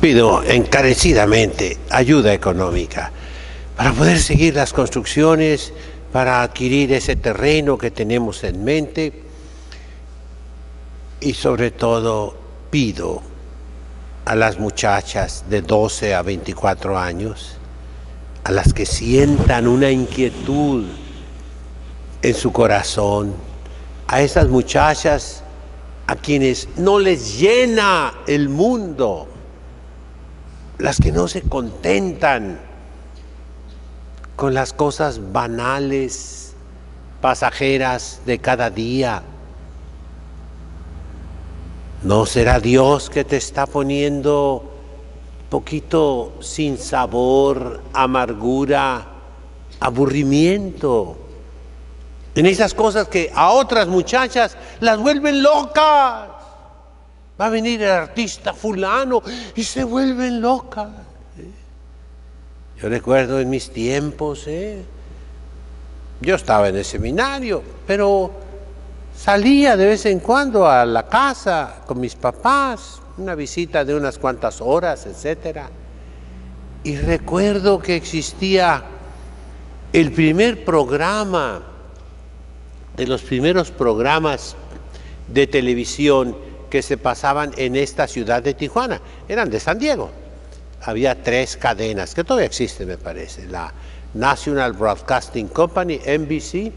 pido encarecidamente ayuda económica para poder seguir las construcciones, para adquirir ese terreno que tenemos en mente y sobre todo pido a las muchachas de 12 a 24 años, a las que sientan una inquietud en su corazón, a esas muchachas a quienes no les llena el mundo, las que no se contentan con las cosas banales, pasajeras de cada día. ¿No será Dios que te está poniendo poquito sin sabor, amargura, aburrimiento en esas cosas que a otras muchachas las vuelven locas? Va a venir el artista fulano y se vuelven locas. Yo recuerdo en mis tiempos, yo estaba en el seminario, pero salía de vez en cuando a la casa con mis papás, una visita de unas cuantas horas, etc. Y recuerdo que existía el primer programa, de los primeros programas de televisión que se pasaban en esta ciudad de Tijuana. Eran de San Diego. Había 3 cadenas, que todavía existen, me parece. La National Broadcasting Company, NBC,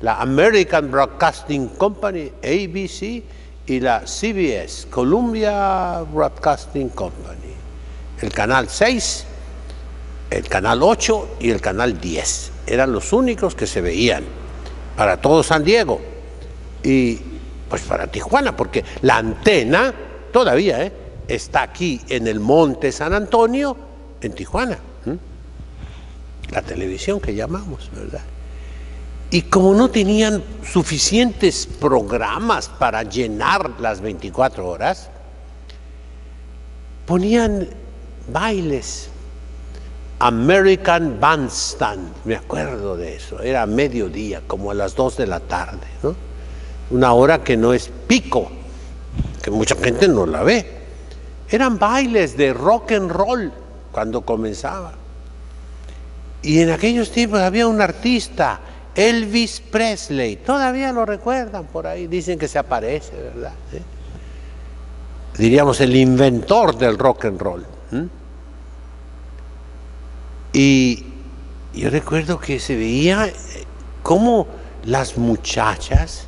la American Broadcasting Company, ABC, y la CBS, Columbia Broadcasting Company. El canal 6, el canal 8 y el canal 10. Eran los únicos que se veían para todo San Diego y pues para Tijuana, porque la antena todavía está aquí en el Monte San Antonio, en Tijuana. La televisión que llamamos, ¿verdad? Y como no tenían suficientes programas para llenar las 24 horas, ponían bailes. American Bandstand, me acuerdo de eso, era a mediodía, como a las 2 de la tarde, ¿no? Una hora que no es pico, que mucha gente no la ve. Eran bailes de rock and roll cuando comenzaba. Y en aquellos tiempos había un artista, Elvis Presley, todavía lo recuerdan por ahí, dicen que se aparece, ¿verdad? Diríamos el inventor del rock and roll. Y yo recuerdo que se veía cómo las muchachas,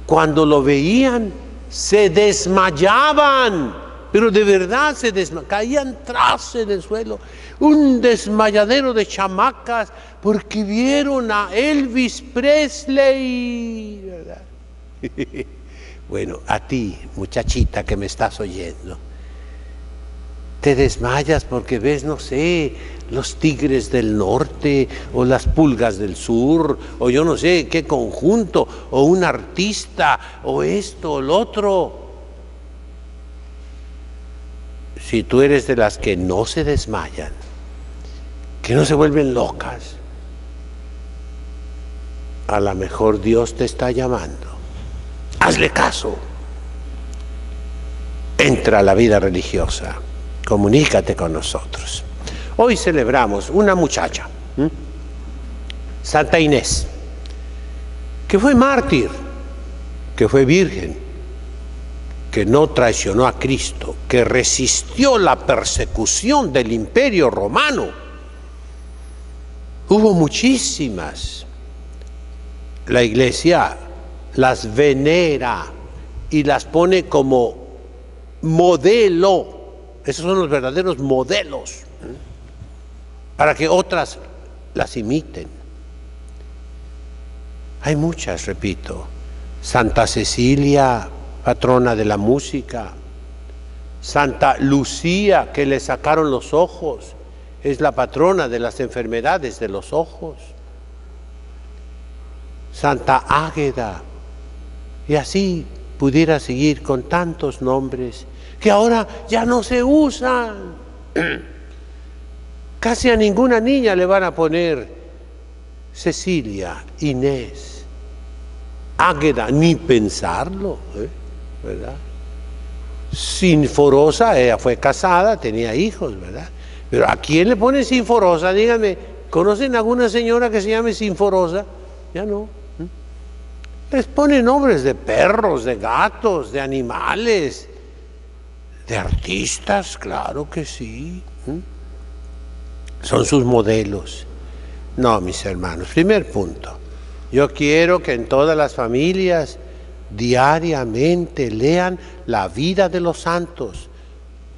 cuando lo veían, se desmayaban, pero de verdad caían tras en el suelo, un desmayadero de chamacas, porque vieron a Elvis Presley, ¿verdad? Bueno, a ti, muchachita que me estás oyendo, te desmayas porque ves, no sé, los tigres del norte o las pulgas del sur o yo no sé qué conjunto o un artista o esto o lo otro. Si tú eres de las que no se desmayan, que no se vuelven locas, a lo mejor Dios te está llamando. Hazle caso. Entra a la vida religiosa. Comunícate con nosotros. Hoy celebramos una muchacha, Santa Inés, que fue mártir, que fue virgen, que no traicionó a Cristo, que resistió la persecución del Imperio Romano. Hubo muchísimas. La Iglesia las venera y las pone como modelo. Esos son los verdaderos modelos, para que otras las imiten. Hay muchas, repito. Santa Cecilia, patrona de la música. Santa Lucía, que le sacaron los ojos, es la patrona de las enfermedades de los ojos. Santa Águeda, y así pudiera seguir con tantos nombres que ahora ya no se usan. Casi a ninguna niña le van a poner Cecilia, Inés, Águeda, ni pensarlo, ¿verdad? Sinforosa, ella fue casada, tenía hijos, ¿verdad? Pero ¿a quién le pone Sinforosa? Díganme, ¿conocen alguna señora que se llame Sinforosa? Ya no. Les pone nombres de perros, de gatos, de animales, de artistas, claro que sí. Son sus modelos. No, mis hermanos, primer punto. Yo quiero que en todas las familias diariamente lean la vida de los santos.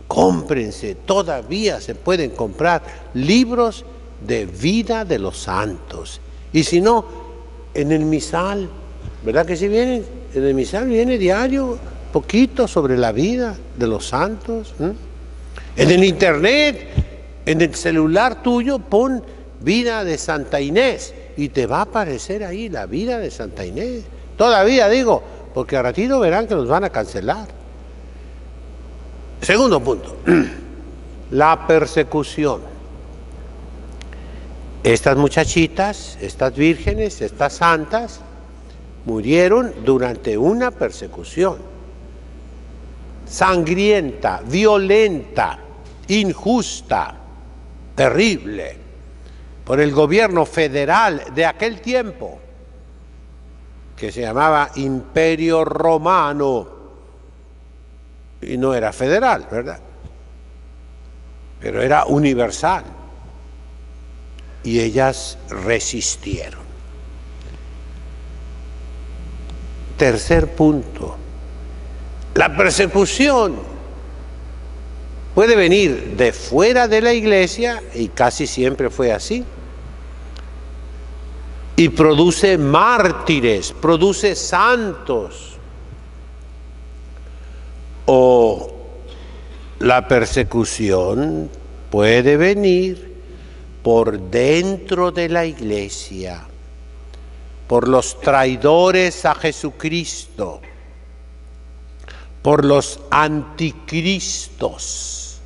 Cómprense, todavía se pueden comprar libros de vida de los santos. Y si no, en el misal, ¿verdad que sí viene? En el misal viene diario poquito sobre la vida de los santos. En el internet, en el celular tuyo, pon vida de Santa Inés y te va a aparecer ahí la vida de Santa Inés. Todavía digo, porque a ratito verán que los van a cancelar. Segundo punto, la persecución. Estas muchachitas, estas vírgenes, estas santas, murieron durante una persecución sangrienta, violenta, injusta, terrible, por el gobierno federal de aquel tiempo, que se llamaba Imperio Romano, y no era federal, ¿verdad? Pero era universal, y ellas resistieron. Tercer punto, la persecución puede venir de fuera de la iglesia, y casi siempre fue así, y produce mártires, produce santos. O la persecución puede venir por dentro de la iglesia, por los traidores a Jesucristo, por los anticristos,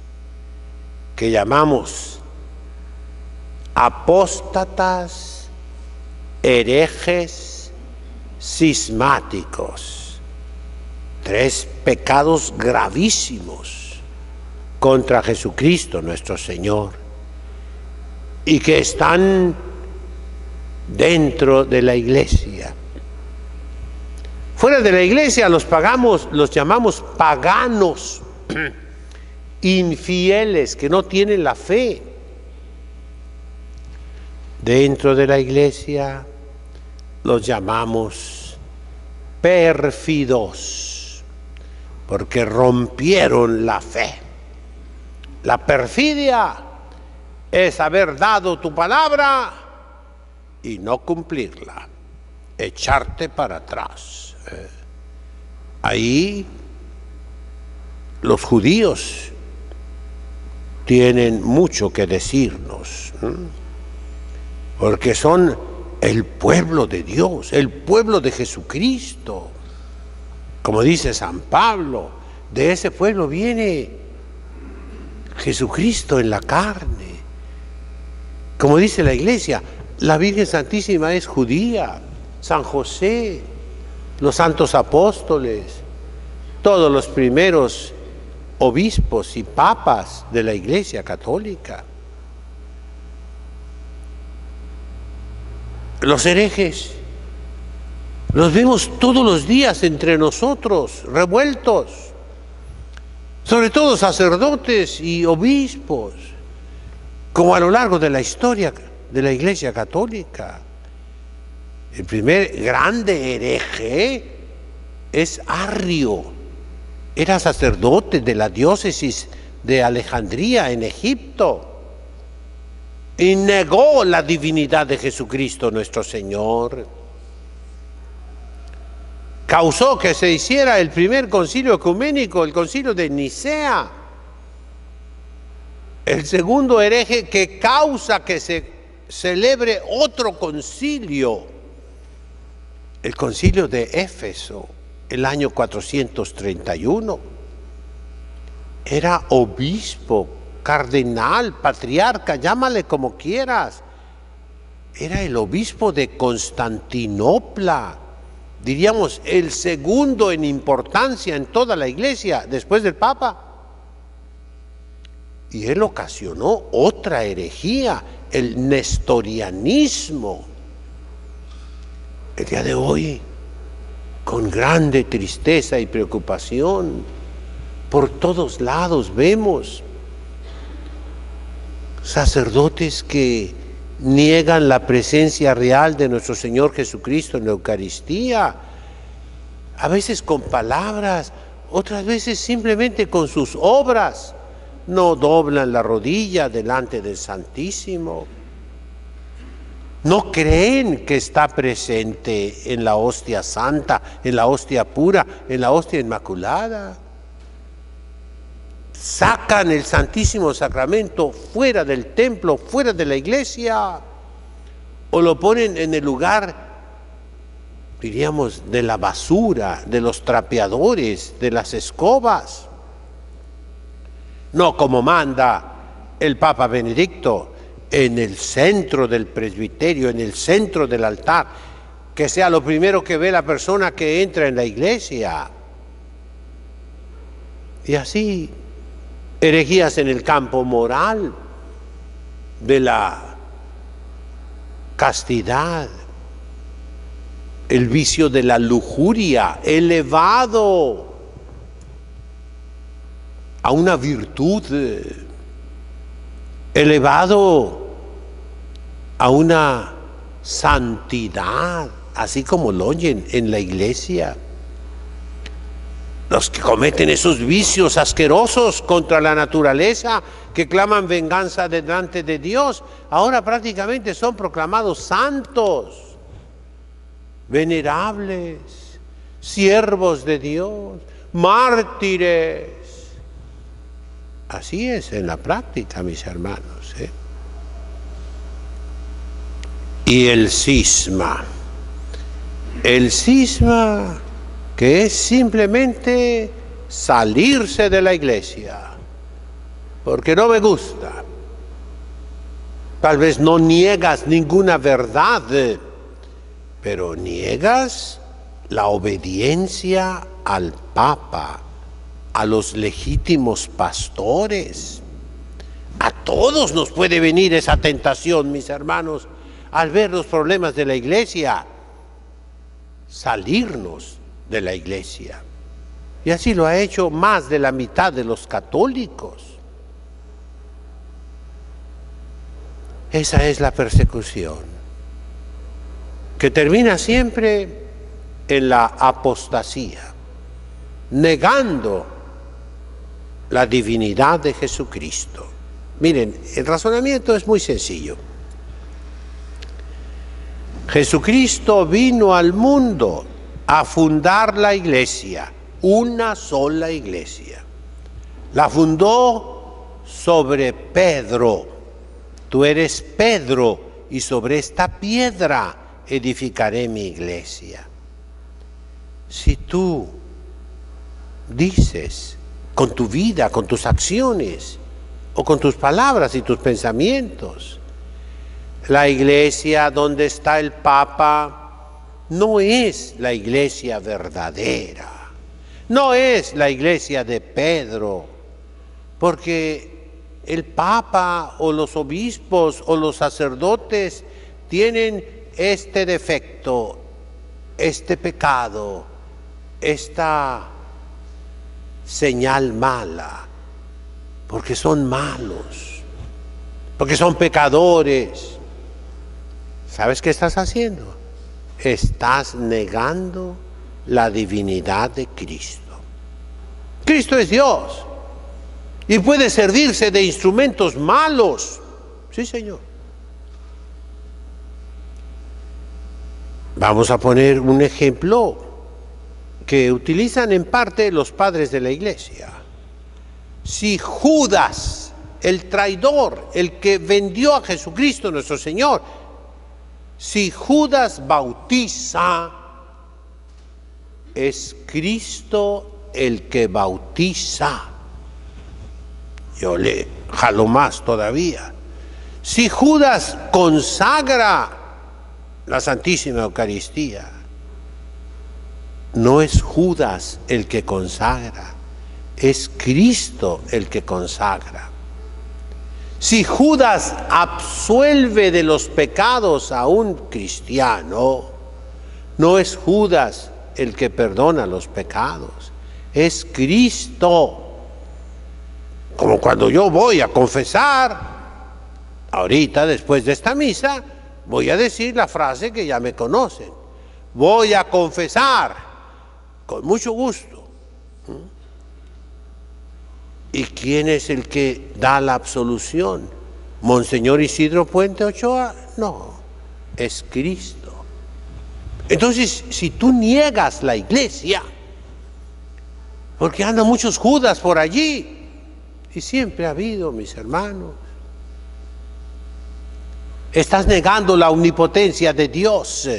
que llamamos apóstatas, herejes, cismáticos. 3 pecados gravísimos contra Jesucristo nuestro Señor, y que están dentro de la iglesia. Fuera de la iglesia los llamamos paganos, infieles, que no tienen la fe. Dentro de la iglesia los llamamos pérfidos, porque rompieron la fe. La perfidia es haber dado tu palabra y no cumplirla, echarte para atrás. Ahí los judíos tienen mucho que decirnos, porque son el pueblo de Dios, el pueblo de Jesucristo. Como dice San Pablo, de ese pueblo viene Jesucristo en la carne. Como dice la iglesia, la Virgen Santísima es judía, San José, los santos apóstoles, todos los primeros obispos y papas de la Iglesia Católica. Los herejes los vemos todos los días entre nosotros, revueltos, sobre todo sacerdotes y obispos, como a lo largo de la historia de la Iglesia Católica. El primer grande hereje es Arrio, era sacerdote de la diócesis de Alejandría en Egipto, y negó la divinidad de Jesucristo nuestro Señor. Causó que se hiciera el primer concilio ecuménico, el concilio de Nicea. El segundo hereje que causa que se celebre otro concilio, el concilio de Éfeso, el año 431. Era obispo, cardenal, patriarca, llámale como quieras. Era el obispo de Constantinopla, diríamos, el segundo en importancia en toda la iglesia, después del Papa. Y él ocasionó otra herejía, el nestorianismo. El día de hoy, con grande tristeza y preocupación, por todos lados vemos sacerdotes que niegan la presencia real de nuestro Señor Jesucristo en la Eucaristía, a veces con palabras, otras veces simplemente con sus obras. No doblan la rodilla delante del Santísimo. No creen que está presente en la hostia santa, en la hostia pura, en la hostia inmaculada. Sacan el Santísimo Sacramento fuera del templo, fuera de la iglesia, o lo ponen en el lugar, diríamos, de la basura, de los trapeadores, de las escobas. No como manda el Papa Benedicto, en el centro del presbiterio, en el centro del altar, que sea lo primero que ve la persona que entra en la iglesia. Y así, herejías en el campo moral, de la castidad, el vicio de la lujuria, elevado a una virtud, elevado a una santidad, así como lo oyen en la iglesia. Los que cometen esos vicios asquerosos contra la naturaleza, que claman venganza delante de Dios, ahora prácticamente son proclamados santos, venerables, siervos de Dios, mártires. Así es en la práctica, mis hermanos, ¿eh? Y el cisma que es simplemente salirse de la iglesia, porque no me gusta. Tal vez no niegas ninguna verdad, pero niegas la obediencia al Papa, a los legítimos pastores. A todos nos puede venir esa tentación, mis hermanos, al ver los problemas de la iglesia, salirnos de la iglesia. Y así lo ha hecho más de la mitad de los católicos. Esa es la persecución, que termina siempre en la apostasía, negando la divinidad de Jesucristo. Miren, el razonamiento es muy sencillo. Jesucristo vino al mundo a fundar la iglesia, una sola iglesia. La fundó sobre Pedro. Tú eres Pedro, y sobre esta piedra edificaré mi iglesia. Si tú dices con tu vida, con tus acciones, o con tus palabras y tus pensamientos, la iglesia donde está el Papa no es la iglesia verdadera, no es la iglesia de Pedro, porque el Papa o los obispos o los sacerdotes tienen este defecto, este pecado, esta señal mala, porque son malos, porque son pecadores. ¿Sabes qué estás haciendo? Estás negando la divinidad de Cristo. Cristo es Dios y puede servirse de instrumentos malos. Sí, Señor. Vamos a poner un ejemplo que utilizan en parte los padres de la iglesia. Si Judas, el traidor, el que vendió a Jesucristo nuestro Señor, si Judas bautiza, es Cristo el que bautiza. Yo le jalo más todavía. Si Judas consagra la Santísima Eucaristía, no es Judas el que consagra, es Cristo el que consagra. Si Judas absuelve de los pecados a un cristiano, no es Judas el que perdona los pecados, es Cristo. Como cuando yo voy a confesar, ahorita después de esta misa, voy a decir la frase que ya me conocen. Voy a confesar con mucho gusto. ¿Y quién es el que da la absolución? ¿Monseñor Isidro Puente Ochoa? No, es Cristo. Entonces, si tú niegas la iglesia, porque andan muchos Judas por allí, y siempre ha habido, mis hermanos, estás negando la omnipotencia de Dios,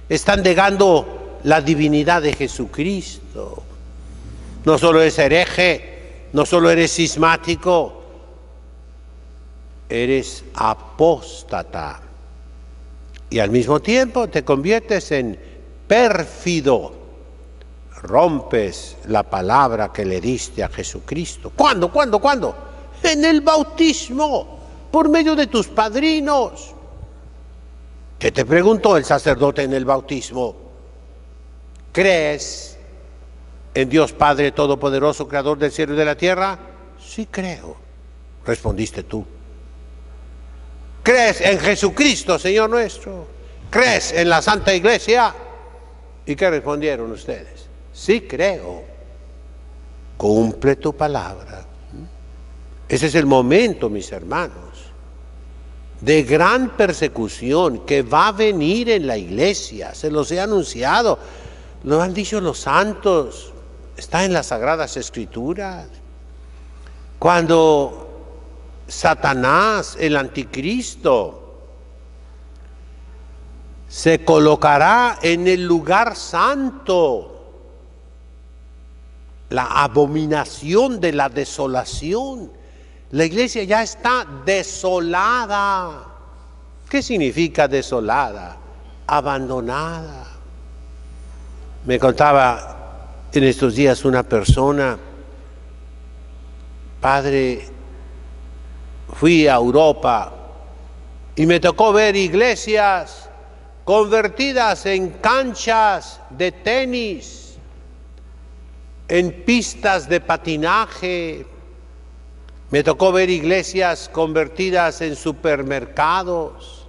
están negando la divinidad de Jesucristo. No solo eres hereje, no solo eres cismático, eres apóstata. Y al mismo tiempo te conviertes en pérfido. Rompes la palabra que le diste a Jesucristo. ¿Cuándo? En el bautismo, por medio de tus padrinos. ¿Qué te preguntó el sacerdote en el bautismo? ¿Crees en Dios Padre Todopoderoso, Creador del cielo y de la tierra? Sí creo, respondiste tú. ¿Crees en Jesucristo, Señor nuestro? ¿Crees en la Santa Iglesia? ¿Y qué respondieron ustedes? Sí creo. Cumple tu palabra. Ese es el momento, mis hermanos, de gran persecución que va a venir en la iglesia. Se los he anunciado, lo han dicho los santos, está en las Sagradas Escrituras. Cuando Satanás, el anticristo, se colocará en el lugar santo, la abominación de la desolación. La iglesia ya está desolada. ¿Qué significa desolada? Abandonada. Me contaba en estos días una persona: padre, fui a Europa y me tocó ver iglesias convertidas en canchas de tenis, en pistas de patinaje. Me tocó ver iglesias convertidas en supermercados.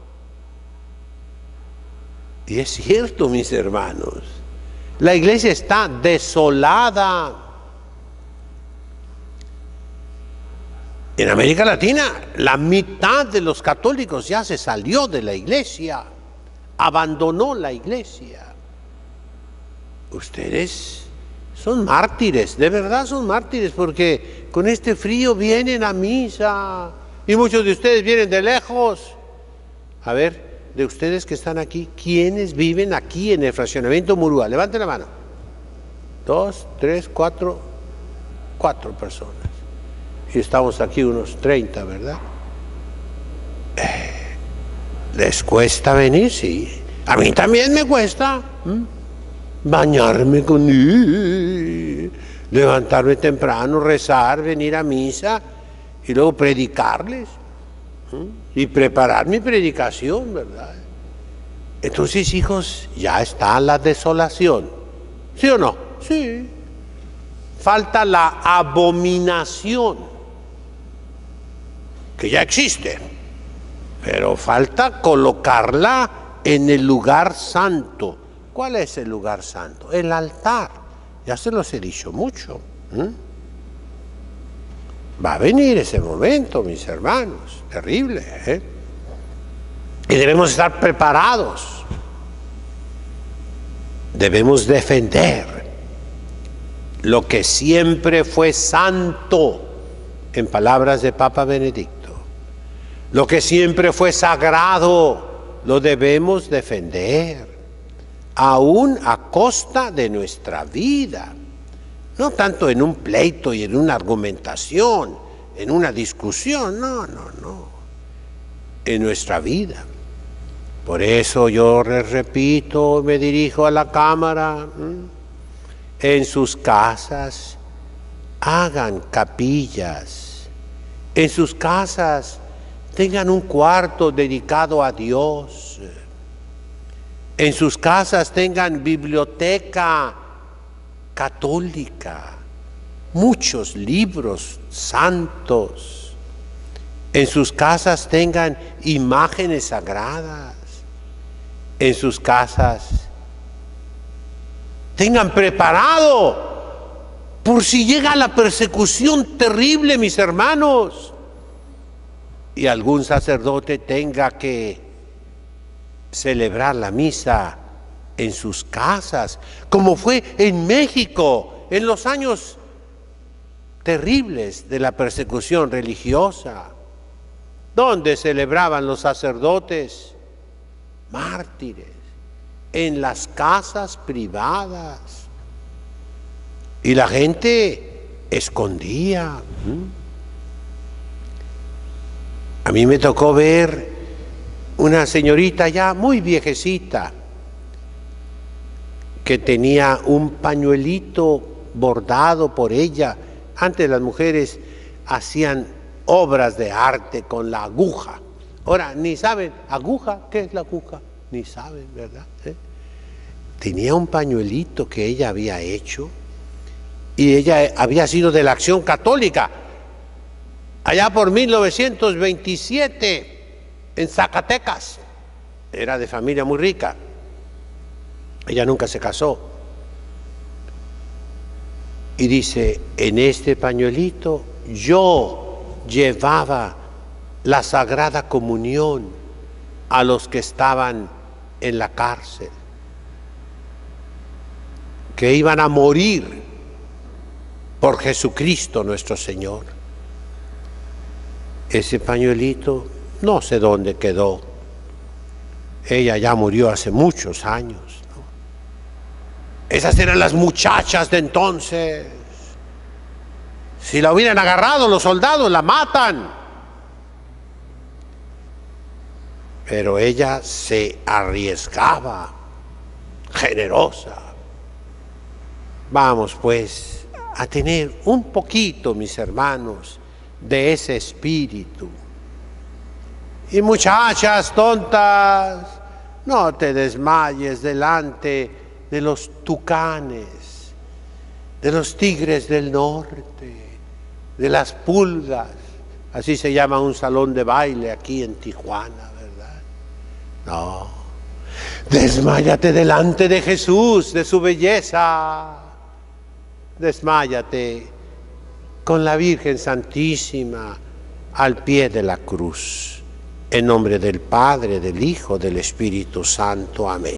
Y es cierto, mis hermanos, la iglesia está desolada. En América Latina, la mitad de los católicos ya se salió de la iglesia, abandonó la iglesia. Ustedes son mártires, de verdad son mártires, porque con este frío vienen a misa y muchos de ustedes vienen de lejos. A ver, de ustedes que están aquí, ¿quiénes viven aquí en el fraccionamiento Murúa? Levanten la mano. 2, 3, 4 personas. Y estamos aquí unos 30, ¿verdad? ¿Les cuesta venir? Sí. A mí también me cuesta. Bañarme con levantarme temprano, rezar, venir a misa y luego predicarles y preparar mi predicación, ¿verdad? Entonces, hijos, ya está la desolación. ¿Sí o no? Sí. Falta la abominación, que ya existe, pero falta colocarla en el lugar santo. ¿Cuál es el lugar santo? El altar. Ya se los he dicho mucho. Va a venir ese momento, mis hermanos, terrible, ¿eh? Y debemos estar preparados. Debemos defender lo que siempre fue santo, en palabras de Papa Benedicto. Lo que siempre fue sagrado, lo debemos defender, aún a costa de nuestra vida. No tanto en un pleito y en una argumentación, en una discusión, no. En nuestra vida. Por eso yo les repito, me dirijo a la cámara, en sus casas hagan capillas, en sus casas tengan un cuarto dedicado a Dios, en sus casas tengan biblioteca católica, muchos libros santos, en sus casas tengan imágenes sagradas, en sus casas tengan preparado por si llega la persecución terrible, mis hermanos, y algún sacerdote tenga que celebrar la misa en sus casas, como fue en México en los años terribles de la persecución religiosa, donde celebraban los sacerdotes mártires en las casas privadas y la gente escondía. A mí me tocó ver una señorita ya muy viejecita que tenía un pañuelito bordado por ella. Antes las mujeres hacían obras de arte con la aguja. Ahora, ni saben, aguja, ¿qué es la aguja? Ni saben, ¿verdad? Tenía un pañuelito que ella había hecho y ella había sido de la Acción Católica allá por 1927 en Zacatecas. Era de familia muy rica. Ella nunca se casó. Y dice, en este pañuelito yo llevaba la Sagrada Comunión a los que estaban en la cárcel, que iban a morir por Jesucristo nuestro Señor. Ese pañuelito no sé dónde quedó. Ella ya murió hace muchos años, ¿no? Esas eran las muchachas de entonces. Si la hubieran agarrado los soldados, la matan. Pero ella se arriesgaba, generosa. Vamos pues a tener un poquito, mis hermanos, de ese espíritu. Y muchachas tontas, no te desmayes delante de los tucanes, de los tigres del norte, de las pulgas. Así se llama un salón de baile aquí en Tijuana, ¿verdad? No, desmáyate delante de Jesús, de su belleza. Desmáyate con la Virgen Santísima al pie de la cruz. En nombre del Padre, del Hijo, del Espíritu Santo. Amén.